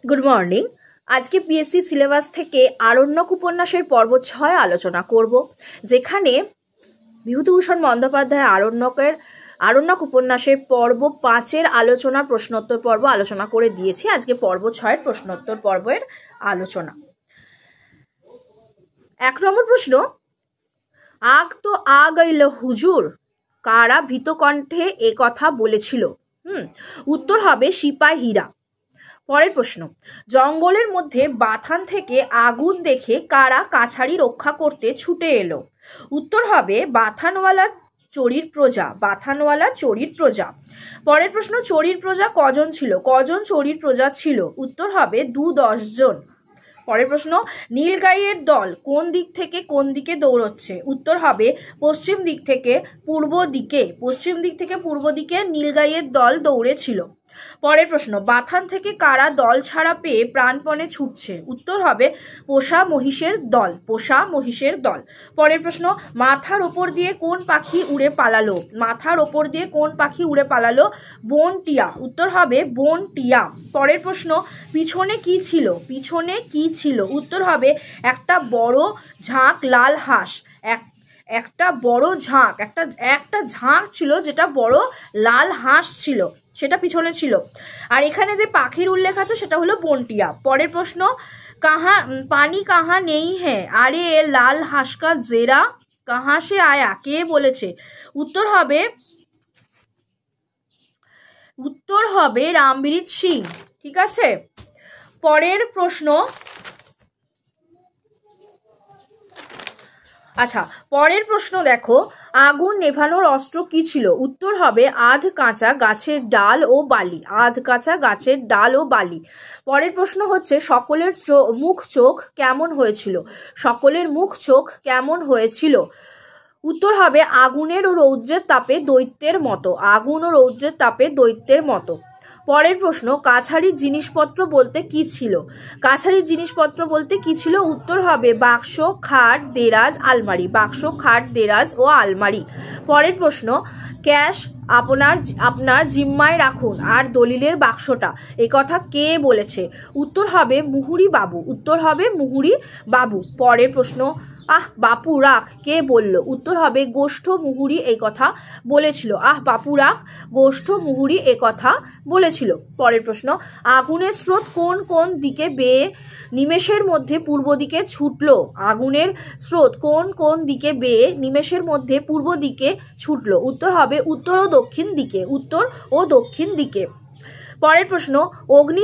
Good morning. আজকে PSC syllabus থেকে আরণ্যক উপন্যাসের পর্ব 6 আলোচনা করব, যেখানে বিভূতিভূষণ বন্দ্যোপাধ্যায় আরণ্যক উপন্যাসের পর্ব 5-এর আলোচনা প্রশ্নোত্তর পর্ব আলোচনা করে দিয়েছি। আজকে পর্ব 6-এর প্রশ্নোত্তর পর্বের আলোচনা। 1 নম্বর প্রশ্ন, আগ তো আ গইল হুজুর, কারা ভীত কণ্ঠে এ কথা বলেছিল? উত্তর হবে সিপাহীরা। পরের প্রশ্ন, জঙ্গলের মধ্যে বাথান থেকে আগুন দেখে কারা কাছারি রক্ষা করতে ছুটে এলো? উত্তর হবে বাথানওয়ালা চোরির প্রজা। পরের প্রশ্ন, চোরির প্রজা কজন ছিল? কজন চোরির প্রজা ছিল? উত্তর হবে 2-10 জন। পরের প্রশ্ন, নীলগাইয়ের দল কোন দিক থেকে কোন দিকে দৌড়চ্ছে? উত্তর হবে পশ্চিম দিক থেকে পূর্ব দিকে নীলগাইয়ের দল দৌড়েছিল। পরের প্রশ্ন, বাথান থেকে কারা দল ছাড়া পেয়ে প্রাণপণে ছুটছে? উত্তর হবে পোষা মহিষের দল। পরের প্রশ্ন, মাথার ওপর দিয়ে কোন পাখি উড়ে পালালো? বনটিয়া। উত্তর হবে বনটিয়া। পরের প্রশ্ন, পিছনে কি ছিল? উত্তর হবে একটা বড় ঝাঁক লাল হাঁস। একটা ঝাঁক ছিল, যেটা বড় লাল হাঁস ছিল, সেটা পিছনে ছিল। আর এখানে যে পাখির উল্লেখ আছে সেটা হলো বনটিয়া। পরের প্রশ্ন, পানি কাহা নেই হ্যাঁ, আরে এ লাল হাঁস কা জেরা কাহা সে আয়া, কে বলেছে? উত্তর হবে রামবীর সিং। ঠিক আছে। পরের প্রশ্ন, দেখো, আগুন নেভানোর অস্ত্র কি ছিল? উত্তর হবে আধ কাঁচা গাছের ডাল ও বালি। পরের প্রশ্ন হচ্ছে, সকলের মুখ চোখ কেমন হয়েছিল? উত্তর হবে আগুনের ও রৌদ্রের তাপে দৈত্যের মতো। পরের প্রশ্ন, কাছারির জিনিসপত্র বলতে কি ছিল? উত্তর হবে বাক্স, খাট, দেরাজ, আলমারি। পরের প্রশ্ন, ক্যাশ আপনার জিম্মায় রাখুন আর দলিলের বাক্সটা, এ কথা কে বলেছে? উত্তর হবে মুহুরী বাবু। পরের প্রশ্ন, বাপু রাখ, কে বলল? উত্তর হবে গোষ্ঠ মুহুরী এই কথা বলেছিল। পরের প্রশ্ন, আগুনের স্রোত কোন দিকে বেয়ে নিমেষের মধ্যে পূর্ব দিকে ছুটলো? উত্তর হবে উত্তর ও দক্ষিণ দিকে। পরের প্রশ্ন, অগ্নি